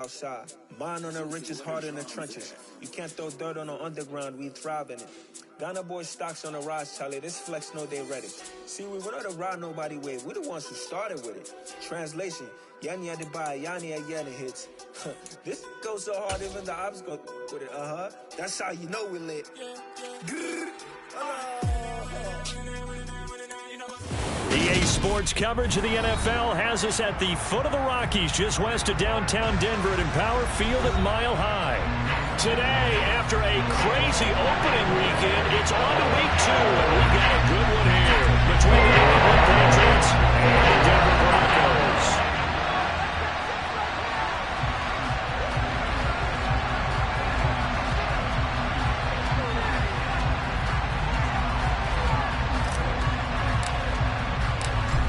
outside. Mine on the richest, heart in the trenches. You can't throw dirt on the underground, we thrive in it. Ghana boys stocks on the rise, Charlie. This flex know they ready. See, we were not the ride nobody with. We the ones who started with it. Translation, Yani had to buy, Yani had getting hits. This goes so hard, even the ops go with it. That's how you know we lit. EA Sports coverage of the NFL has us at the foot of the Rockies, just west of downtown Denver at Empower Field at Mile High. Today, after a crazy opening weekend, it's on to week 2, and we've got a good one here between the New England Patriots and the Denver Broncos.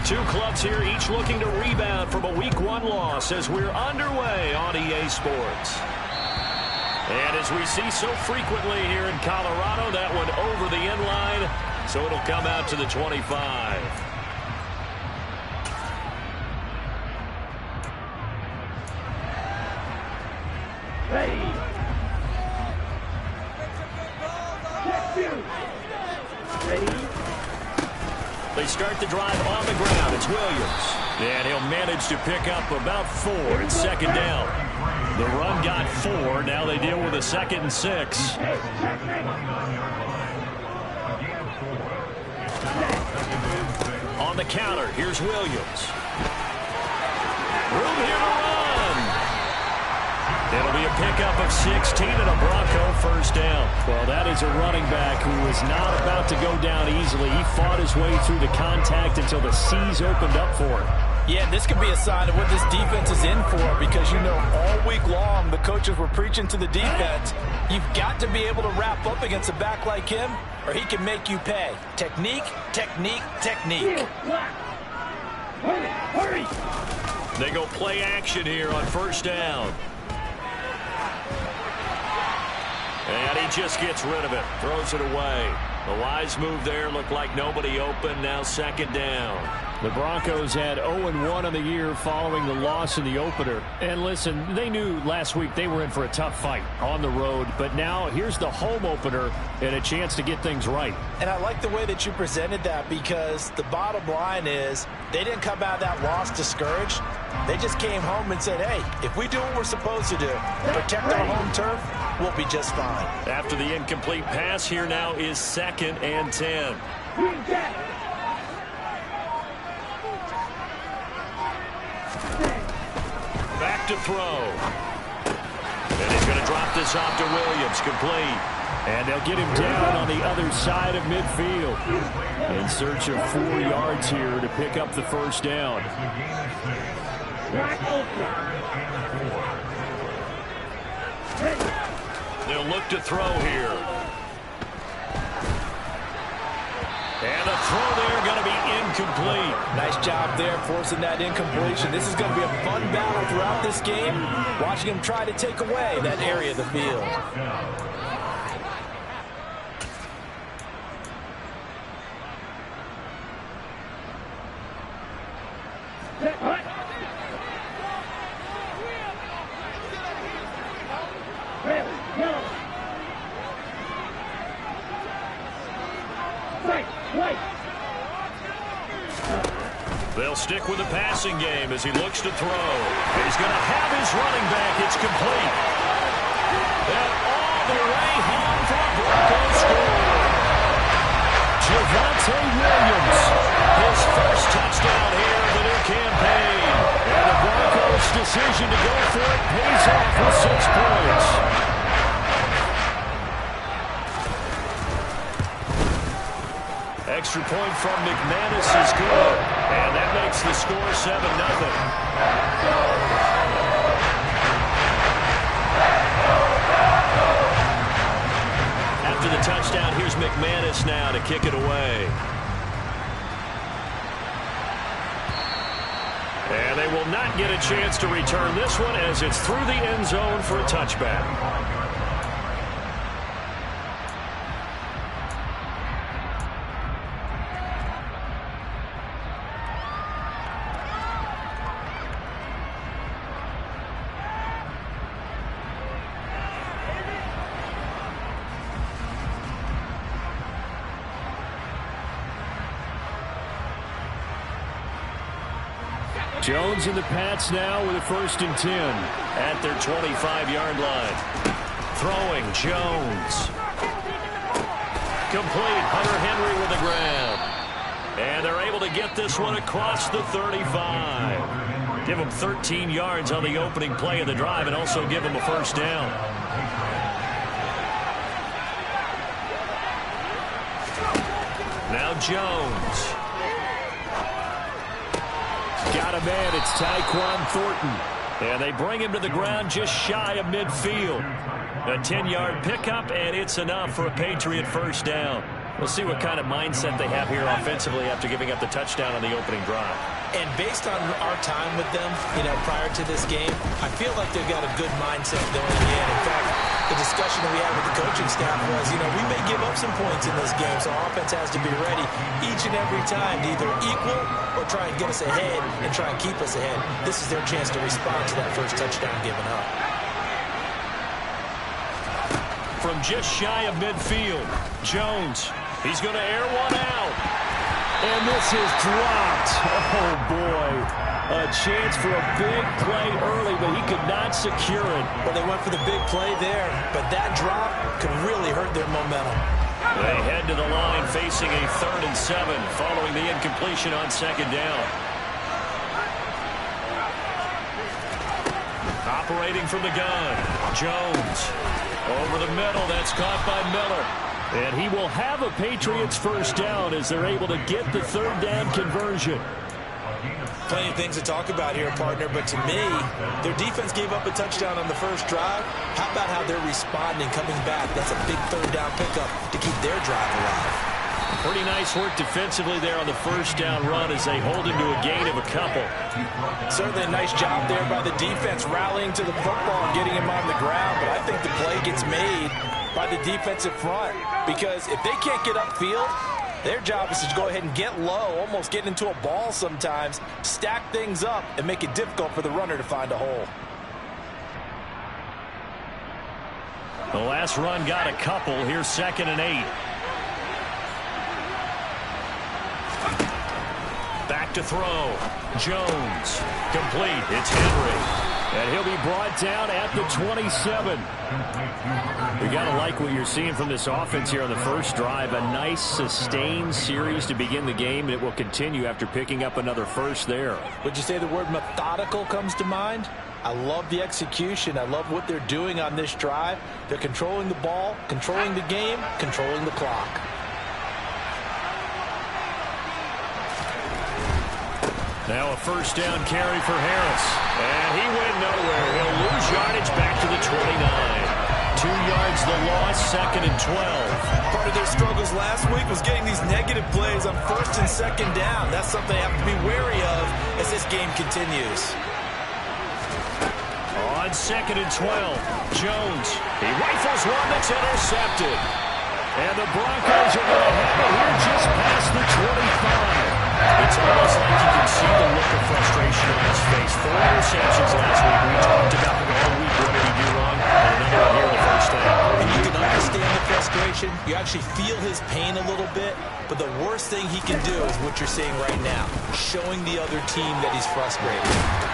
Two clubs here, each looking to rebound from a Week 1 loss as we're underway on EA Sports. And as we see so frequently here in Colorado, that one over the end line, so it'll come out to the 25. Ready. Ready. They start the drive on the ground. It's Williams. And he'll manage to pick up about 4. It's second down. The run got 4. Now they deal with a 2nd and 6. On the counter, here's Williams. Room here to run. It'll be a pickup of 16 and a Bronco first down. Well, that is a running back who is not about to go down easily. He fought his way through the contact until the seas opened up for him. Yeah, this could be a sign of what this defense is in for because, you know, all week long the coaches were preaching to the defense. You've got to be able to wrap up against a back like him or he can make you pay. Technique, technique, technique. Hurry! They go play action here on first down. And he just gets rid of it, throws it away. The wise move there, looked like nobody open, now second down. The Broncos had 0-1 on the year following the loss in the opener. And listen, they knew last week they were in for a tough fight on the road. But now here's the home opener and a chance to get things right. And I like the way that you presented that because the bottom line is they didn't come out of that loss discouraged. They just came home and said, hey, if we do what we're supposed to do, protect our home turf, we'll be just fine. After the incomplete pass, here now is 2nd and 10. Back to throw. And he's going to drop this off to Williams, complete. And they'll get him down on the other side of midfield. In search of 4 yards here to pick up the first down. They'll look to throw here. And the throw there going to be incomplete. Nice job there forcing that incompletion. This is going to be a fun battle throughout this game. Watching him try to take away that area of the field. They'll stick with the passing game as he looks to throw. And he's going to have his running back. It's complete. And all the way home for a Broncos score. Javonte Williams, his first touchdown here in the new campaign. And the Broncos' decision to go for it pays off with 6 points. Extra point from McManus is good. And that makes the score 7-0. After the touchdown, here's McManus now to kick it away. And they will not get a chance to return this one as it's through the end zone for a touchback. Jones and the Pats now with a 1st and 10 at their 25-yard line. Throwing, Jones. Complete. Hunter Henry with the grab. And they're able to get this one across the 35. Give them 13 yards on the opening play of the drive and also give them a 1st down. Now Jones. Got a man. It's Tyquan Thornton. And they bring him to the ground just shy of midfield. A 10-yard pickup, and it's enough for a Patriot 1st down. We'll see what kind of mindset they have here offensively after giving up the touchdown on the opening drive. And based on our time with them, prior to this game, I feel like they've got a good mindset going in. In fact, the discussion that we had with the coaching staff was, we may give up some points in this game, so our offense has to be ready each and every time to either equal or try and get us ahead and try and keep us ahead. This is their chance to respond to that first touchdown given up. From just shy of midfield, Jones. He's going to air one out. And this is dropped. Oh, boy. A chance for a big play early, but he could not secure it. Well, they went for the big play there, but that drop could really hurt their momentum. They head to the line facing a 3rd and 7 following the incompletion on 2nd down. Operating from the gun, Jones. Over the middle, that's caught by Miller. And he will have a Patriots 1st down as they're able to get the 3rd down conversion. Plenty of things to talk about here, partner, but to me, their defense gave up a touchdown on the first drive. How about how they're responding, coming back? That's a big 3rd down pickup to keep their drive alive. Pretty nice work defensively there on the 1st down run as they hold him to a gain of a couple. Certainly a nice job there by the defense rallying to the football and getting him on the ground, but I think the play gets made by the defensive front because if they can't get upfield, their job is to go ahead and get low, almost get into a ball sometimes, stack things up, and make it difficult for the runner to find a hole. The last run got a couple. Here's 2nd and 8. Back to throw. Jones. Complete. It's Henry. And he'll be brought down at the 27. We got to like what you're seeing from this offense here on the first drive. A nice sustained series to begin the game, and it will continue after picking up another first there. Would you say the word methodical comes to mind? I love the execution. I love what they're doing on this drive. They're controlling the ball, controlling the game, controlling the clock. Now a 1st down carry for Harris. And he went nowhere. He'll lose yardage back to the 29. 2 yards the loss, 2nd and 12. Part of their struggles last week was getting these negative plays on 1st and 2nd down. That's something they have to be wary of as this game continues. On 2nd and 12, Jones. He rifles one that's intercepted. And the Broncos are going to have it here just past the 25. It's almost like you can see the look of frustration on his face. 4 interceptions last week. We talked about it all week. What did he do wrong? And another one here in the 1st down. And you can understand the frustration. You actually feel his pain a little bit. But the worst thing he can do is what you're seeing right now, showing the other team that he's frustrated.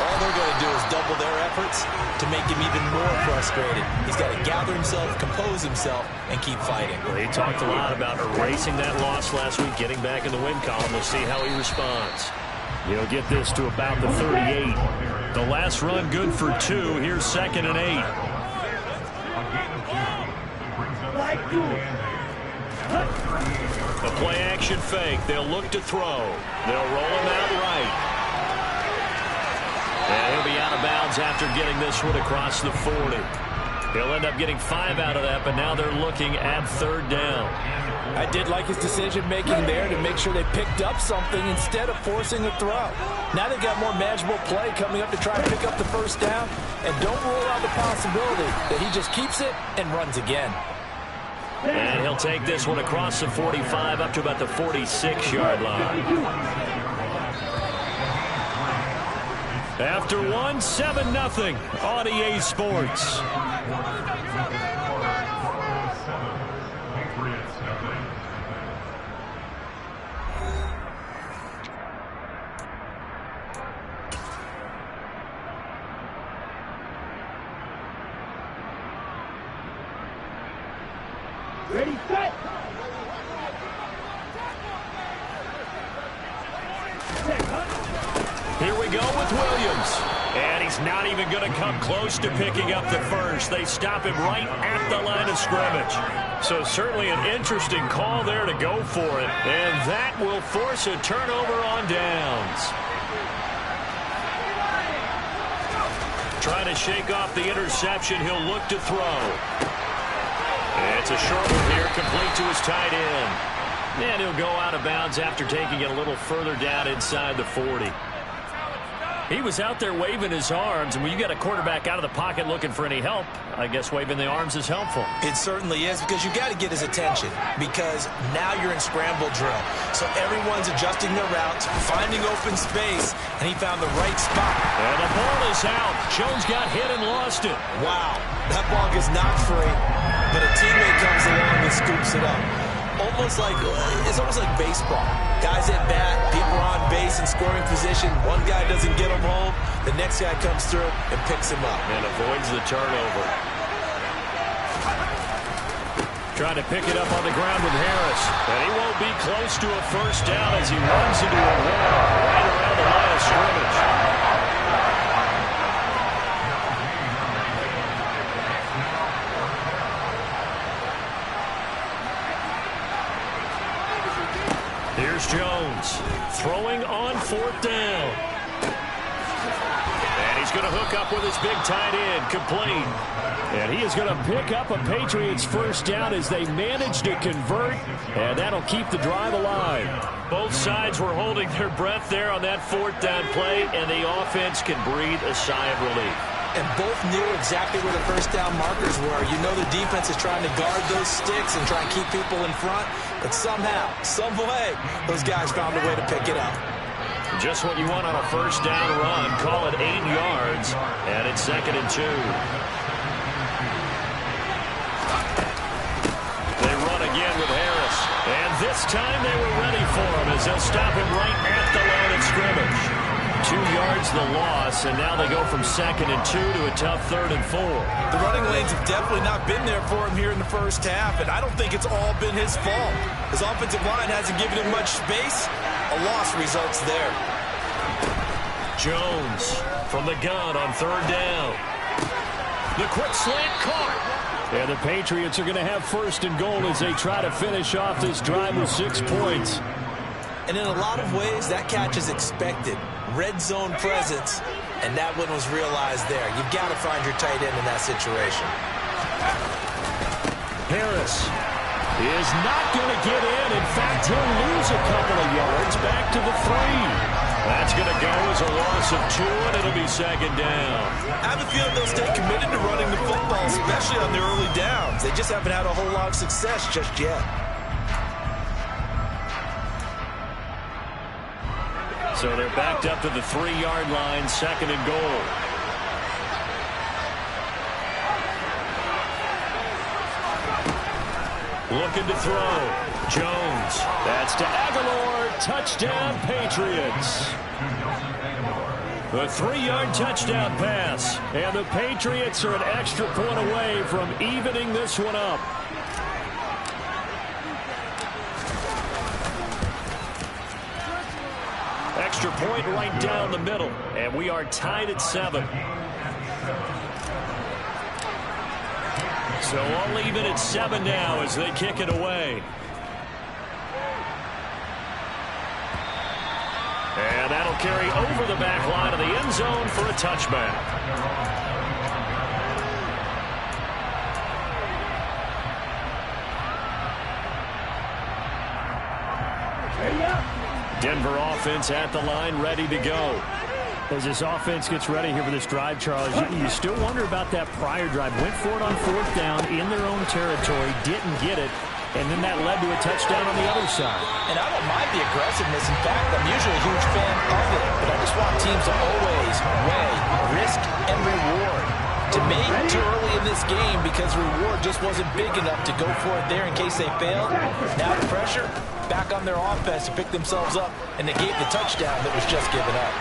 All they're going to do is double their efforts to make him even more frustrated. He's got to gather himself, compose himself, and keep fighting. Well, he talked a lot about erasing that loss last week, getting back in the win column. We'll see how he responds. He'll get this to about the 38. The last run good for 2. Here's 2nd and 8. The play action fake. They'll look to throw. They'll roll him out right. And he'll be out of bounds after getting this one across the 40. He'll end up getting 5 out of that, but now they're looking at 3rd down. I did like his decision-making there to make sure they picked up something instead of forcing a throw. Now they've got more manageable play coming up to try and pick up the 1st down, and don't rule out the possibility that he just keeps it and runs again. And he'll take this one across the 45 up to about the 46-yard line. After one, 7-0 on EA Sports. Ready, set. Here we go with Williams. And he's not even going to come close to picking up the first. They stop him right at the line of scrimmage. So certainly an interesting call there to go for it. And that will force a turnover on downs. Trying to shake off the interception. He'll look to throw. It's a short one here, complete to his tight end. And he'll go out of bounds after taking it a little further down inside the 40. He was out there waving his arms, and when you got a quarterback out of the pocket looking for any help, I guess waving the arms is helpful. It certainly is, because you got to get his attention, because now you're in scramble drill. So everyone's adjusting their routes, finding open space, and he found the right spot. And the ball is out. Jones got hit and lost it. Wow, that ball is not free, but a teammate comes along and scoops it up. It's almost like baseball. Guys at bat, people are on base in scoring position. One guy doesn't get him home. The next guy comes through and picks him up. And avoids the turnover. Trying to pick it up on the ground with Harris. And he won't be close to a first down as he runs into a wall right around the line of scrimmage. Here's Jones throwing on fourth down. And he's going to hook up with his big tight end, complete. And he is going to pick up a Patriots first down as they manage to convert, and that'll keep the drive alive. Both sides were holding their breath there on that fourth down play, and the offense can breathe a sigh of relief. And both knew exactly where the first down markers were. You know the defense is trying to guard those sticks and try and keep people in front. But somehow, some way, those guys found a way to pick it up. Just what you want on a first down run. Call it 8 yards, and it's 2nd and 2. They run again with Harris. And this time they were ready for him as they'll stop him right at the line of scrimmage. 2 yards the loss, and now they go from 2nd and 2 to a tough 3rd and 4. The running lanes have definitely not been there for him here in the first half, and I don't think it's all been his fault. His offensive line hasn't given him much space. A loss results there. Jones from the gun on 3rd down. The quick slant caught. And the Patriots are going to have 1st and goal as they try to finish off this drive with 6 points. And in a lot of ways, that catch is expected. Red zone presence, and that one was realized there. You've got to find your tight end in that situation. Harris is not going to get in. In fact, he'll lose a couple of yards back to the 3. That's going to go as a loss of 2, and it'll be 2nd down. I have a feeling they'll stay committed to running the football, especially on their early downs. They just haven't had a whole lot of success just yet. So they're backed up to the 3-yard line, 2nd and goal. Looking to throw. Jones. That's to Aguilar. Touchdown, Patriots. A 3-yard touchdown pass. And the Patriots are an extra point away from evening this one up. Extra point right down the middle. And we are tied at 7. So all even at 7 now as they kick it away. And that'll carry over the back line of the end zone for a touchback. Denver offense at the line, ready to go. As this offense gets ready here for this drive, Charles, you still wonder about that prior drive. Went for it on 4th down in their own territory, didn't get it, and then that led to a touchdown on the other side. And I don't mind the aggressiveness. In fact, I'm usually a huge fan of it, but I just want teams to always weigh risk and reward. To me, too early in this game because the reward just wasn't big enough to go for it there in case they failed. Now the pressure back on their offense to pick themselves up and negate the touchdown that was just given up.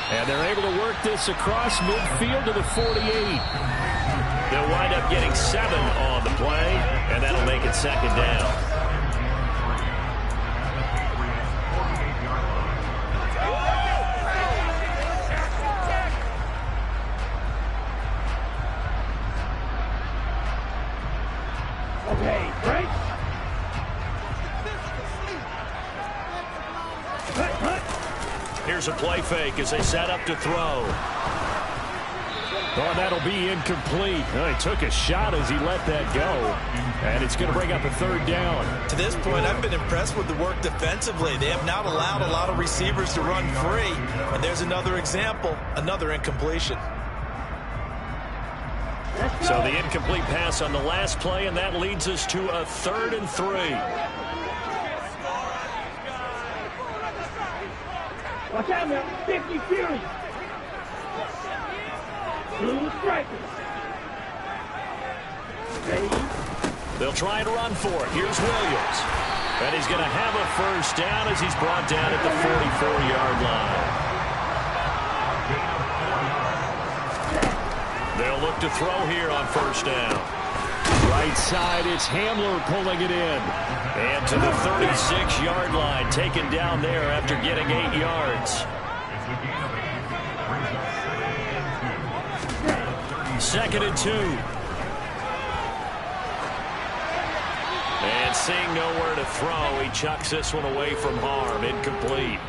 And they're able to work this across midfield to the 48. They'll wind up getting 7 on the play, and that'll make it second down. Okay, break. Here's a play fake as they set up to throw. Oh, that'll be incomplete. Oh, he took a shot as he let that go. And it's going to bring up a third down. To this point, I've been impressed with the work defensively. They have not allowed a lot of receivers to run free. And there's another example, another incompletion. So the incomplete pass on the last play, and that leads us to a 3rd and 3. Watch out now, 50 Fury. Blue strikers. Ready? They'll try to run for it. Here's Williams. And he's going to have a first down as he's brought down at the 44-yard line. They'll look to throw here on first down. Right side, it's Hamler pulling it in. And to the 36-yard line, taken down there after getting 8 yards. 2nd and 2. And seeing nowhere to throw, he chucks this one away from harm. Incomplete.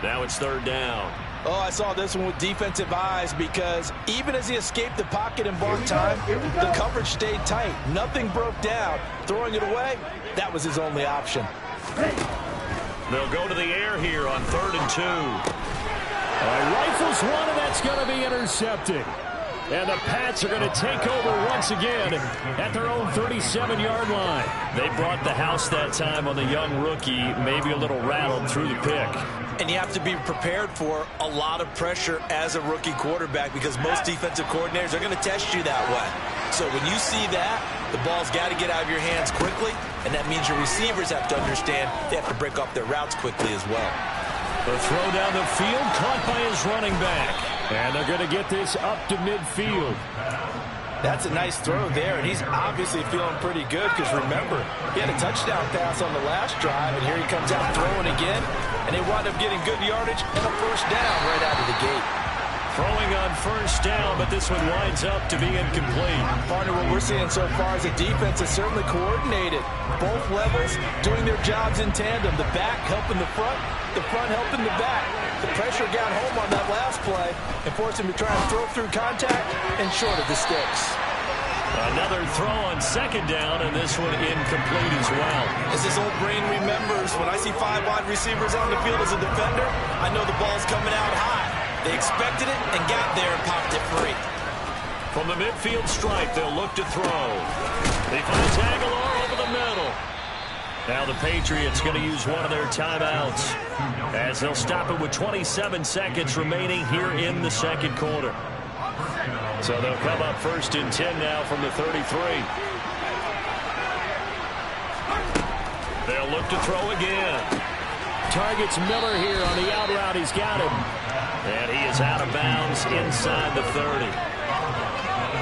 Now it's 3rd down. Oh, I saw this one with defensive eyes because even as he escaped the pocket and bought time, the coverage stayed tight. Nothing broke down. Throwing it away, that was his only option. They'll go to the air here on 3rd and 2. Rifles one, and that's going to be intercepted. And the Pats are going to take over once again at their own 37-yard line. They brought the house that time on the young rookie, maybe a little rattled through the pick. And you have to be prepared for a lot of pressure as a rookie quarterback because most defensive coordinators are going to test you that way. So when you see that, the ball's got to get out of your hands quickly, and that means your receivers have to understand they have to break off their routes quickly as well. The throw down the field caught by his running back. And they're going to get this up to midfield. That's a nice throw there, and he's obviously feeling pretty good because, remember, he had a touchdown pass on the last drive, and here he comes out throwing again, and they wind up getting good yardage and a first down right out of the gate. Throwing on first down, but this one winds up to be incomplete. Partner, what we're seeing so far is the defense is certainly coordinated. Both levels doing their jobs in tandem. The back helping the front helping the back. The pressure got home on that last play and forced him to try and throw through contact and short of the sticks. Another throw on 2nd down, and this one incomplete as well. As his old brain remembers, when I see 5 wide receivers on the field as a defender, I know the ball's coming out high. They expected it and got there and popped it free. From the midfield stripe, they'll look to throw. They find Aguilar over the middle. Now the Patriots going to use one of their timeouts as they'll stop it with 27 seconds remaining here in the 2nd quarter. So they'll come up 1st and 10 now from the 33. They'll look to throw again. Targets Miller here on the out route. He's got him. And he is out of bounds inside the 30.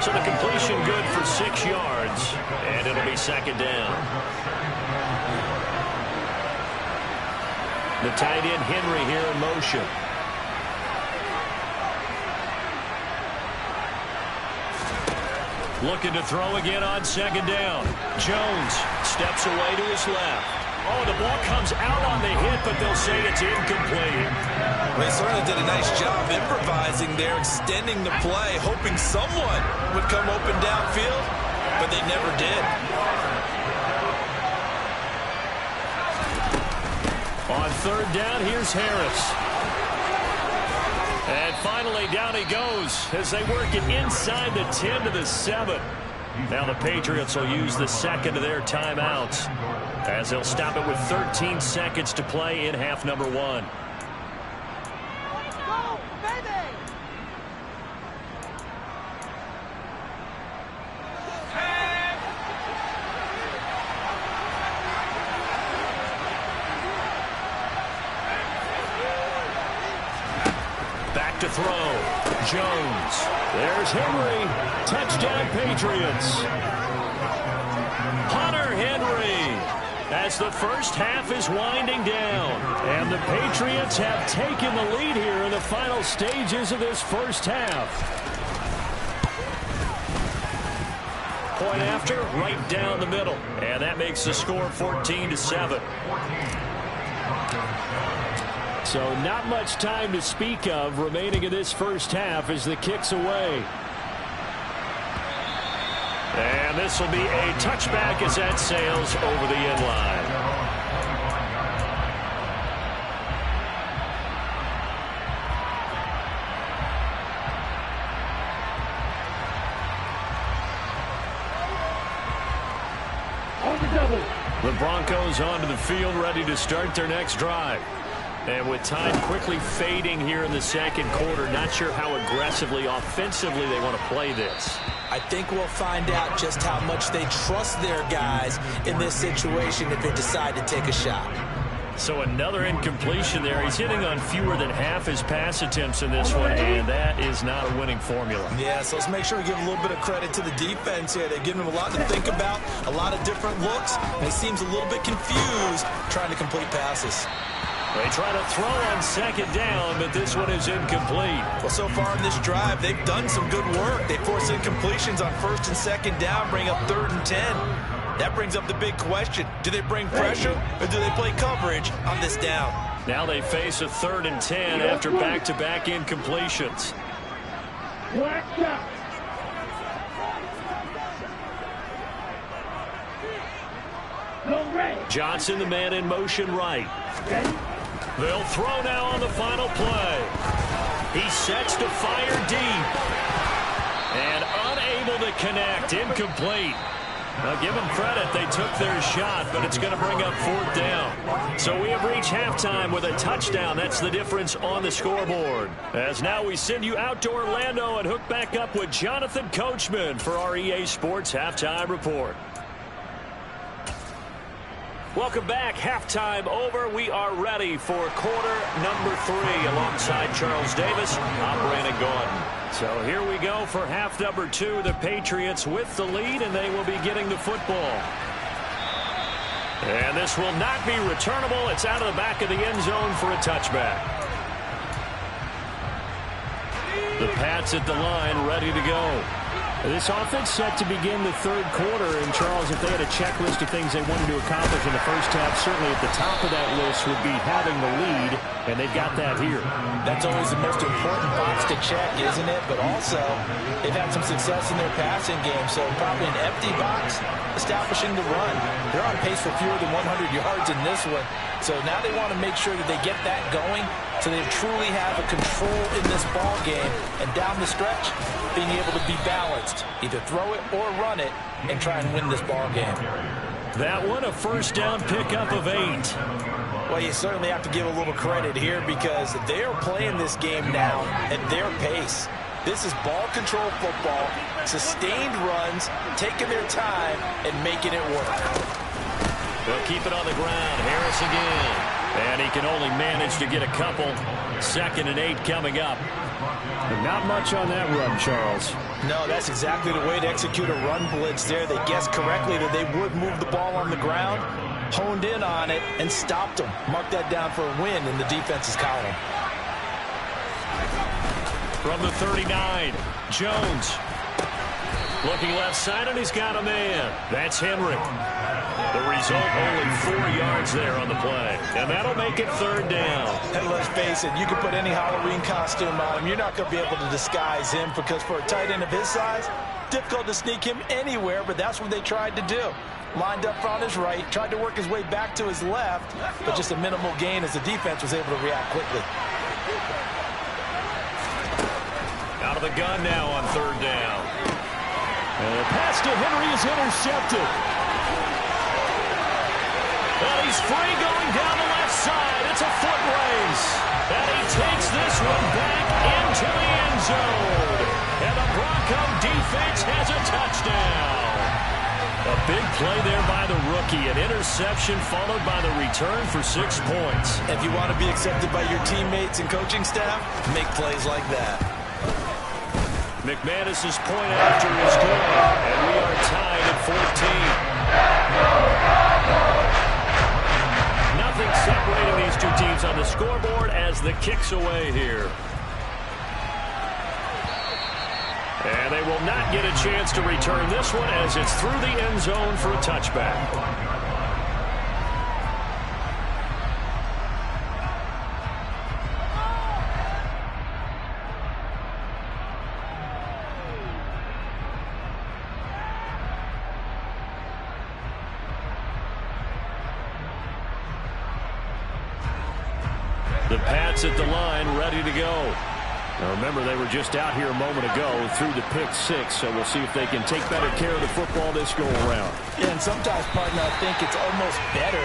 So the completion good for 6 yards, and it'll be 2nd down. The tight end Henry here in motion. Looking to throw again on 2nd down. Jones steps away to his left. Oh, the ball comes out on the hit, but they'll say it's incomplete. They certainly did a nice job improvising there, extending the play, hoping someone would come open downfield, but they never did. On 3rd down, here's Harris. And finally, down he goes as they work it inside the 10 to the 7. Now the Patriots will use the 2nd of their timeouts as they'll stop it with 13 seconds to play in half number 1. Back to throw. Jones. There's Henry. Touchdown, Patriots. Hunter Henry, as the first half is winding down. And the Patriots have taken the lead here in the final stages of this first half. Point after, right down the middle. And that makes the score 14-7. So not much time to speak of remaining in this first half as the kick's away. And this will be a touchback as that sails over the end line. The Broncos onto the field, ready to start their next drive. And with time quickly fading here in the second quarter, not sure how aggressively, offensively they want to play this. I think we'll find out just how much they trust their guys in this situation if they decide to take a shot. So another incompletion there. He's hitting on fewer than half his pass attempts in this one, and that is not a winning formula. Yeah, so let's make sure we give a little bit of credit to the defense here. They're giving him a lot to think about, a lot of different looks, and he seems a little bit confused trying to complete passes. They try to throw on second down, but this one is incomplete. Well, so far in this drive, they've done some good work. They force incompletions on first and second down, bring up 3rd and 10. That brings up the big question. Do they bring pressure or do they play coverage on this down? Now they face a 3rd and 10 after back-to-back incompletions. Johnson, the man in motion right. They'll throw now on the final play. He sets to fire deep. And unable to connect. Incomplete. Now, give them credit. They took their shot, but it's going to bring up 4th down. So we have reached halftime with a touchdown. That's the difference on the scoreboard. As now we send you out to Orlando and hook back up with Jonathan Coachman for our EA Sports Halftime Report. Welcome back. Halftime over. We are ready for quarter number 3 alongside Charles Davis. I'm Brandon Gordon. So here we go for half number 2. The Patriots with the lead, and they will be getting the football. And this will not be returnable. It's out of the back of the end zone for a touchback. The Pats at the line, ready to go. This offense set to begin the 3rd quarter. And, Charles, if they had a checklist of things they wanted to accomplish in the first half, certainly at the top of that list would be having the lead, and they've got that here. That's always the most important box to check, isn't it? But also, they've had some success in their passing game, so probably an empty box, establishing the run. They're on pace for fewer than 100 yards in this one. So now they want to make sure that they get that going so they truly have a control in this ball game. And down the stretch, being able to be balanced. Either throw it or run it and try and win this ball game. That one, a first down pickup of 8. Well, you certainly have to give a little credit here because they are playing this game now at their pace. This is ball control football, sustained runs, taking their time and making it work. They'll keep it on the ground. Harris again. And he can only manage to get a couple. 2nd and 8 coming up. But not much on that run, Charles. No, that's exactly the way to execute a run blitz there. They guessed correctly that they would move the ball on the ground, honed in on it, and stopped them. Mark that down for a win in the defense's column. From the 39, Jones. Looking left side, and he's got a man. That's Henry. The result, only 4 yards there on the play. And that'll make it 3rd down. And let's face it, you can put any Halloween costume on him. You're not going to be able to disguise him because for a tight end of his size, difficult to sneak him anywhere, but that's what they tried to do. Lined up on his right, tried to work his way back to his left, but just a minimal gain as the defense was able to react quickly. Out of the gun now on 3rd down. And the pass to Henry is intercepted. Well, he's free going down the left side. It's a foot race. And he takes this one back into the end zone. And the Bronco defense has a touchdown. A big play there by the rookie. An interception followed by the return for 6 points. If you want to be accepted by your teammates and coaching staff, make plays like that. McManus's point after is good, and we are tied at 14. Nothing separating these two teams on the scoreboard as the kick's away here. And they will not get a chance to return this one as it's through the end zone for a touchback. The Pats at the line, ready to go. Now remember, they were just out here a moment ago through the pick six, so we'll see if they can take better care of the football this go around. Yeah, and sometimes, partner, I think it's almost better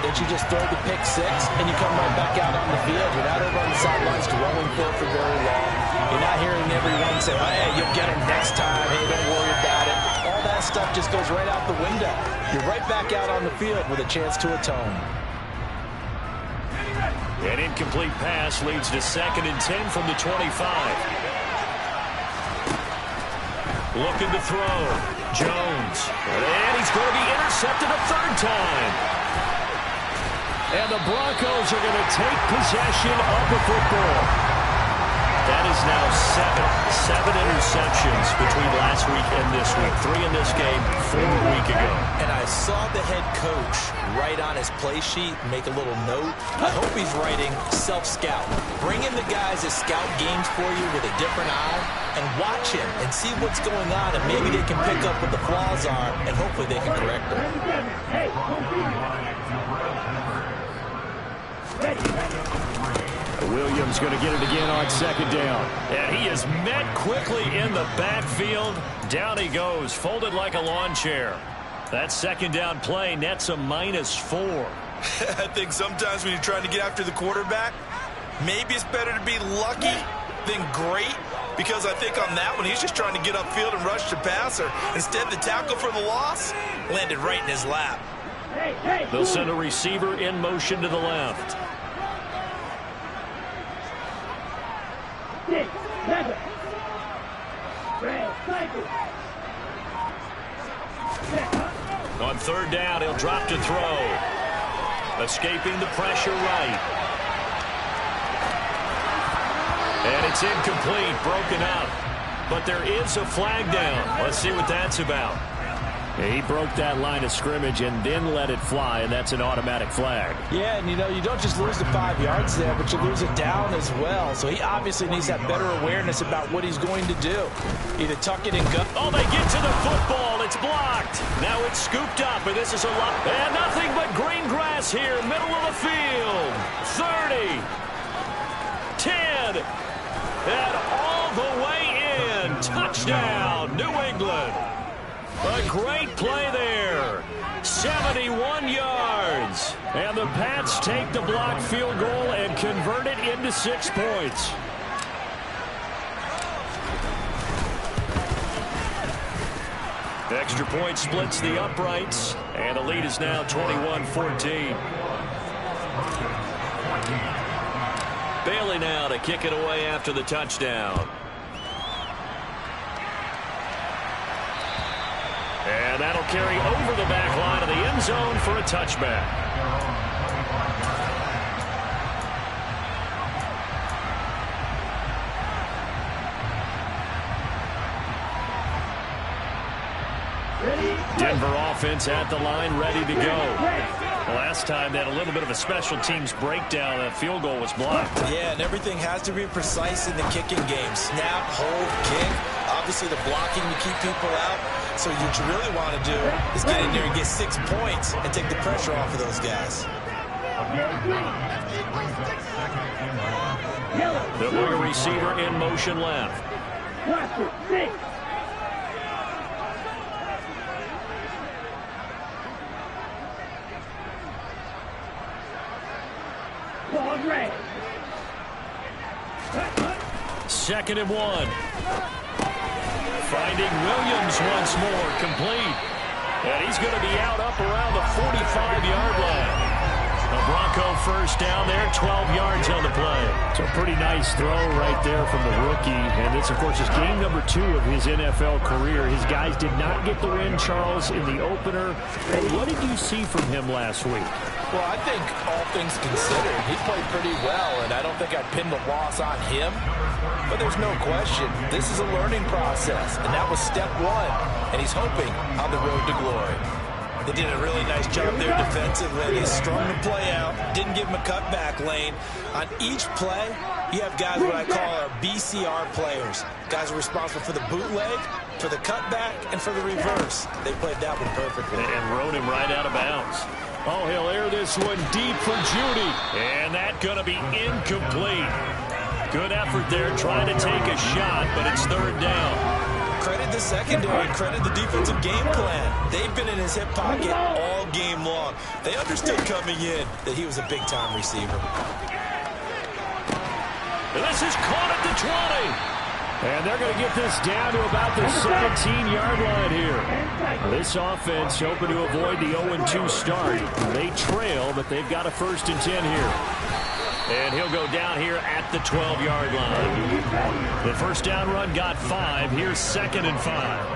that you just throw the pick six and you come right back out on the field. You're not over on the sidelines dwelling for very long. You're not hearing everyone say, oh, hey, you'll get him next time. Hey, don't worry about it. All that stuff just goes right out the window. You're right back out on the field with a chance to atone. An incomplete pass leads to 2nd and 10 from the 25. Looking to throw. Jones. And he's going to be intercepted a 3rd time. And the Broncos are going to take possession of the football. That is now 7 interceptions between last week and this week. 3 in this game, 4 a week ago. And I saw the head coach write on his play sheet, make a little note. I hope he's writing self-scout. Bring in the guys that scout games for you with a different eye and watch him and see what's going on, and maybe they can pick up what the flaws are, and hopefully they can correct them. Williams going to get it again on 2nd down. And he is met quickly in the backfield. Down he goes, folded like a lawn chair. That 2nd down play nets a -4. I think sometimes when you're trying to get after the quarterback, maybe it's better to be lucky than great, because I think on that one he's just trying to get upfield and rush the passer. Instead, the tackle for the loss landed right in his lap. They'll send a receiver in motion to the left. 6, 7. On 3rd down, he'll drop to throw. Escaping the pressure right. And it's incomplete, broken up. But there is a flag down. Let's see what that's about. He broke that line of scrimmage and then let it fly, and that's an automatic flag. Yeah, and you don't just lose the 5 yards there, but you lose it down as well. So he obviously needs that better awareness about what he's going to do. Either tuck it and go. Oh, they get to the football. It's blocked. Now it's scooped up, and this is a lot. And nothing but green grass here, middle of the field. 30. 10. And all the way in. Touchdown, New England. A great play there. 71 yards. And the Pats take the blocked field goal and convert it into 6 points. Extra point splits the uprights, and the lead is now 21-14. Bailey now to kick it away after the touchdown. And that'll carry over the back line of the end zone for a touchback. Denver offense at the line, ready to go. Last time they had a little bit of a special teams breakdown. That field goal was blocked. Yeah, and everything has to be precise in the kicking game. Snap, hold, kick. Obviously the blocking to keep people out. So what you really want to do is get in there and get 6 points and take the pressure off of those guys. They'll bring a receiver in motion left. Second and 1. Finding Williams once more, complete. And he's going to be out up around the 45-yard line. A Bronco first down there, 12 yards on the play. So a pretty nice throw right there from the rookie. And this, of course, is game number 2 of his NFL career. His guys did not get the win, Charles, in the opener. What did you see from him last week? Well, I think all things considered, he played pretty well, and I don't think I'd pin the loss on him. But there's no question, this is a learning process, and that was step 1, and he's hoping on the road to glory. They did a really nice job there defensively. They strung the play out, didn't give him a cutback lane. On each play, you have guys what I call our BCR players. Guys are responsible for the bootleg, for the cutback, and for the reverse. They played that one perfectly. And rode him right out of bounds. Oh, he'll air this one deep for Judy. And that's going to be incomplete. Good effort there trying to take a shot, but it's third down. Credit the secondary, credit the defensive game plan. They've been in his hip pocket all game long. They understood coming in that he was a big-time receiver. And this is caught at the 20. And they're going to get this down to about the 17-yard line here. This offense hoping to avoid the 0-2 start. They trail, but they've got a 1st and 10 here. And he'll go down here at the 12-yard line. The first down run got 5. Here's 2nd and 5.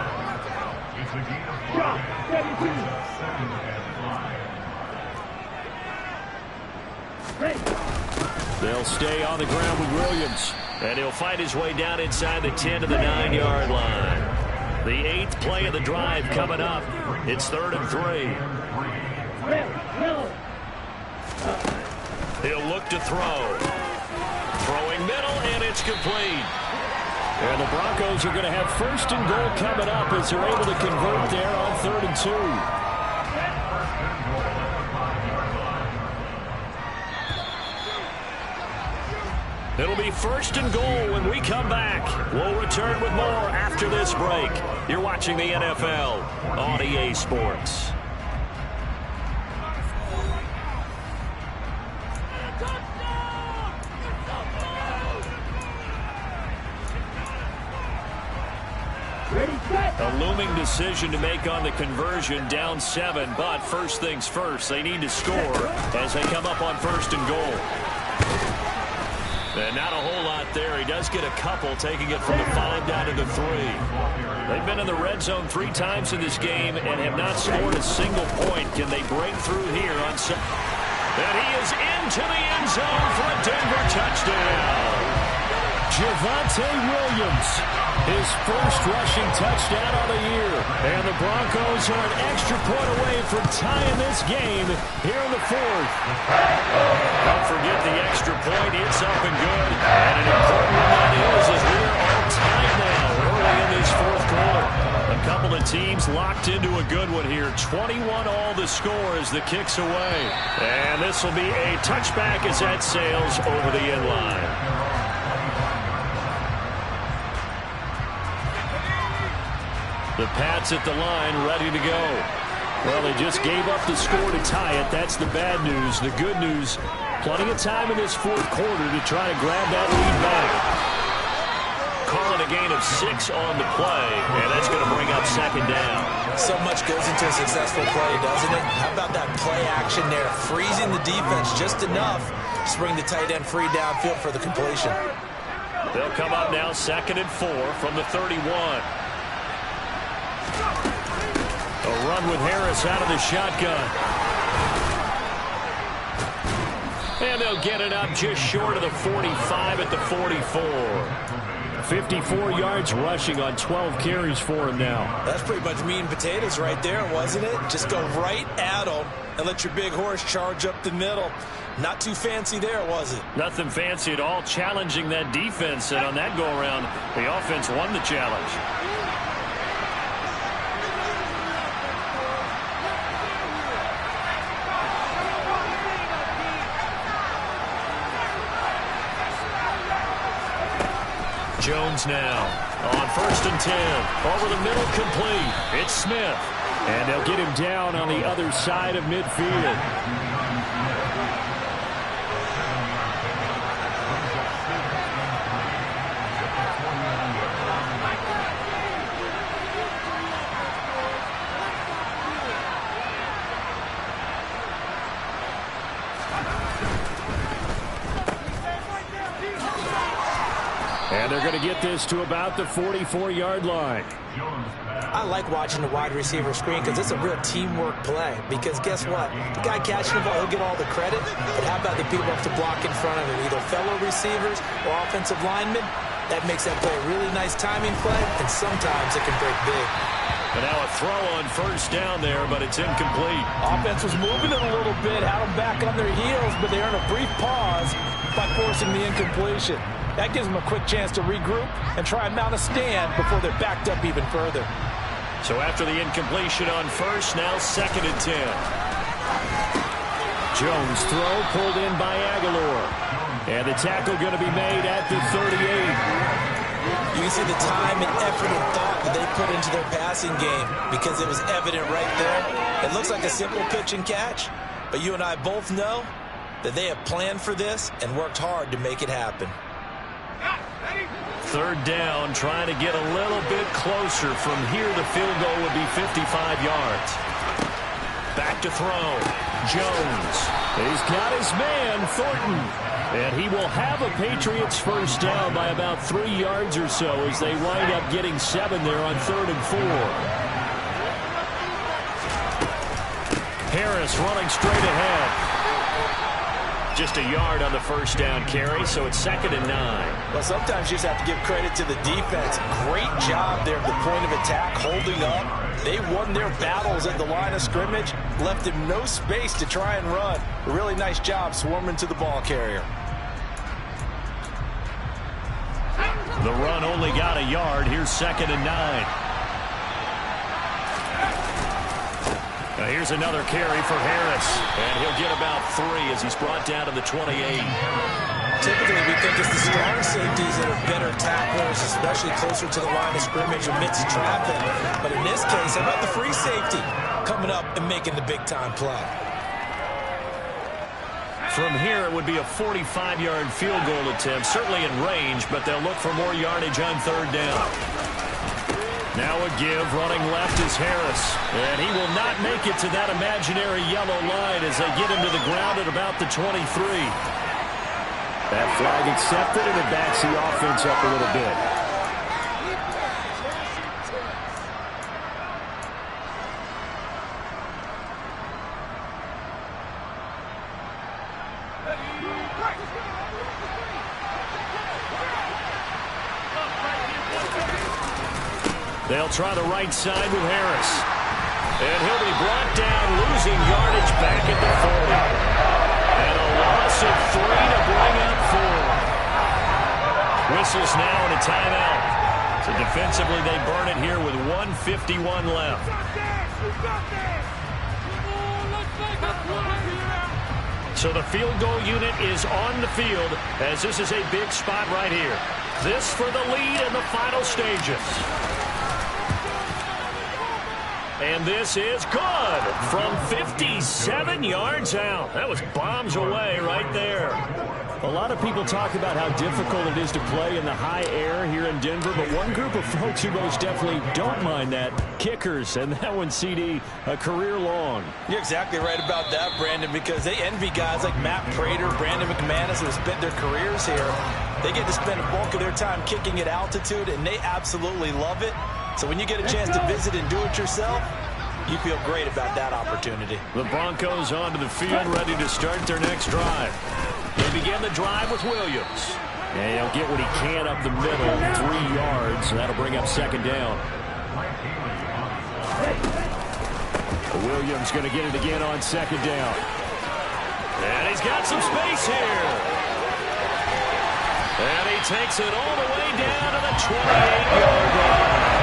They'll stay on the ground with Williams. And he'll fight his way down inside the 10 to the 9-yard line. The 8th play of the drive coming up. It's 3rd and 3. He'll look to throw. Throwing middle, and it's complete. And the Broncos are going to have 1st and goal coming up as they're able to convert there on 3rd and 2. It'll be 1st and goal when we come back. We'll return with more after this break. You're watching the NFL on EA Sports. A looming decision to make on the conversion, down 7, but first things first, they need to score as they come up on 1st and goal. And not a whole lot there. He does get a couple, taking it from the 5 down to the 3. They've been in the red zone 3 times in this game and have not scored a single point. Can they break through here on some? And he is into the end zone for a Denver touchdown. Javonte Williams, his 1st rushing touchdown of the year. And the Broncos are an extra point away from tying this game here in the 4th. Don't forget the extra point. It's up and good. And an important one that is as we're all tied now early in this 4th quarter. A couple of teams locked into a good one here. 21 all the score as the kick's away. And this will be a touchback as that sails over the end line. The Pats at the line, ready to go. Well, they just gave up the score to tie it. That's the bad news. The good news, plenty of time in this 4th quarter to try to grab that lead back. Calling a gain of 6 on the play, and that's going to bring up 2nd down. So much goes into a successful play, doesn't it? How about that play action there? Freezing the defense just enough to bring the tight end free downfield for the completion. They'll come up now 2nd and 4 from the 31. A run with Harris out of the shotgun. And they'll get it up just short of the 45 at the 44. 54 yards rushing on 12 carries for him now. That's pretty much meat and potatoes right there, wasn't it? Just go right at him and let your big horse charge up the middle. Not too fancy there, was it? Nothing fancy at all, challenging that defense. And on that go-around, the offense won the challenge. Jones now on 1st and 10. Over the middle, complete. It's Smith. And they'll get him down on the other side of midfield. going to get this to about the 44-yard line. I like watching the wide receiver screen because it's a real teamwork play. Because guess what? The guy catching the ball, he'll get all the credit. But how about the people up to block in front of him, either fellow receivers or offensive linemen? That makes that play a really nice timing play, and sometimes it can break big. And now a throw on first down there, but it's incomplete. Offense was moving it a little bit, had them back on their heels, but they earned a brief pause by forcing the incompletion. That gives them a quick chance to regroup and try and mount a stand before they're backed up even further. So after the incompletion on first, now 2nd and 10. Jones throw pulled in by Aguilar. And the tackle going to be made at the 38. You can see the time and effort and thought that they put into their passing game because it was evident right there. It looks like a simple pitch and catch, but you and I both know that they have planned for this and worked hard to make it happen. 3rd down, trying to get a little bit closer. From here, the field goal would be 55 yards. Back to throw. Jones. He's got his man, Thornton. And he will have a Patriots first down by about 3 yards or so as they wind up getting 7 there on 3rd and 4. Harris running straight ahead. Just a yard on the first down carry, so it's 2nd and 9. Well, sometimes you just have to give credit to the defense. Great job there at the point of attack, holding up. They won their battles at the line of scrimmage, left him no space to try and run. A really nice job swarming to the ball carrier. The run only got a yard. Here's 2nd and 9. Now here's another carry for Harris, and he'll get about 3 as he's brought down to the 28. Typically, we think it's the strong safeties that are better tacklers, especially closer to the line of scrimmage amidst traffic. But in this case, how about the free safety coming up and making the big-time play? From here, it would be a 45-yard field goal attempt, certainly in range, but they'll look for more yardage on 3rd down. Now a give, running left is Harris. And he will not make it to that imaginary yellow line as they get him to the ground at about the 23. That flag accepted, and it backs the offense up a little bit. They'll try the right side with Harris. And he'll be brought down, losing yardage back at the 40. And a loss of 3 to bring up 4. Whistles now and a timeout. So defensively, they burn it here with 1:51 left. So the field goal unit is on the field as this is a big spot right here. This for the lead in the final stages. And this is good from 57 yards out. That was bombs away right there. A lot of people talk about how difficult it is to play in the high air here in Denver, but one group of folks who most definitely don't mind that, kickers, and that one, CD, a career long. You're exactly right about that, Brandon, because they envy guys like Matt Prater, Brandon McManus, who have spent their careers here. They get to spend a bulk of their time kicking at altitude, and they absolutely love it. So when you get a chance to visit and do it yourself, you feel great about that opportunity. The Broncos onto the field, ready to start their next drive. They begin the drive with Williams. And he'll get what he can up the middle, 3 yards, and that'll bring up 2nd down. Williams going to get it again on 2nd down. And he's got some space here. And he takes it all the way down to the 28-yard line.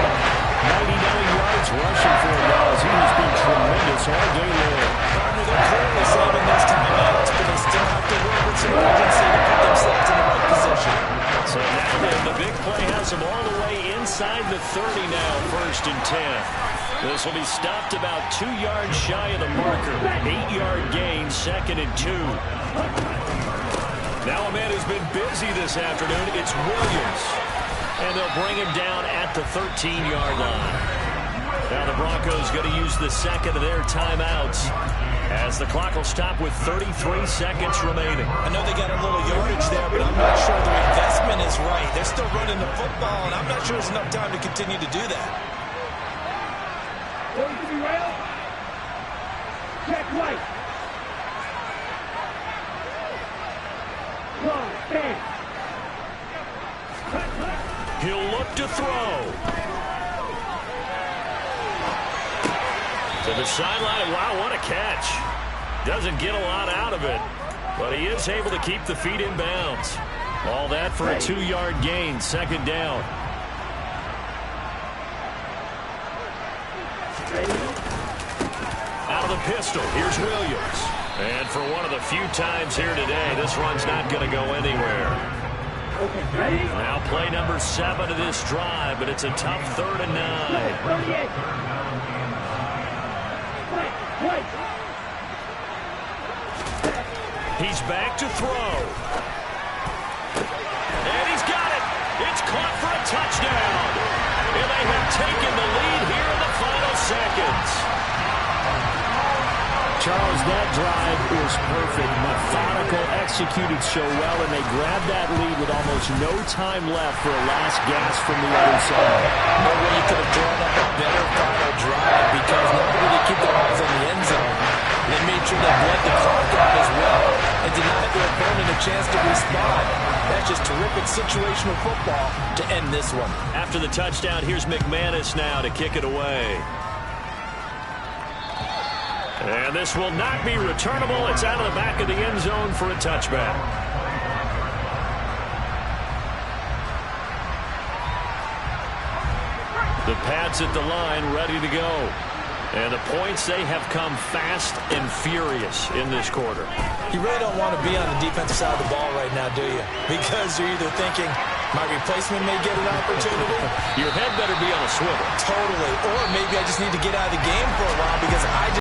99 yards rushing for him now as he has been tremendous all game long. Partner, they're clearly saving those timeouts, but they still have to work with some urgency to put themselves in the right position. So now then, the big play has them all the way inside the 30 now, 1st and 10. This will be stopped about 2 yards shy of the marker. 8-yard gain, 2nd and 2. Now a man who's been busy this afternoon, it's Williams. And they'll bring him down at the 13-yard line. Now the Broncos going to use the second of their timeouts as the clock will stop with 33 seconds remaining. I know they got a little yardage there, but I'm not sure their investment is right. They're still running the football, and I'm not sure there's enough time to continue to do that. Going to be railed. Check right. Long, stand. He'll look to throw. To the sideline. Wow, what a catch. Doesn't get a lot out of it, but he is able to keep the feet in bounds. All that for a 2-yard gain, second down. Out of the pistol, here's Williams. And for one of the few times here today, this run's not going to go anywhere. Now play number 7 of this drive, but it's a tough 3rd and 9. He's back to throw. And he's got it. It's caught for a touchdown. And they have taken the lead here in the final seconds. Charles, that drive was perfect. Methodical, executed so well, and they grabbed that lead with almost no time left for a last gasp from the other side. No way you could have drawn up a better final drive, because not only did they keep their eyes on the end zone, they made sure they bled the clock out as well and denied their opponent a chance to respond. That's just terrific situational football to end this one. After the touchdown, here's McManus now to kick it away. And this will not be returnable. It's out of the back of the end zone for a touchback. The Pats at the line, ready to go. And the points, they have come fast and furious in this quarter. You really don't want to be on the defensive side of the ball right now, do you? Because you're either thinking, my replacement may get an opportunity. Your head better be on a swivel. Totally. Or maybe I just need to get out of the game for a while because I just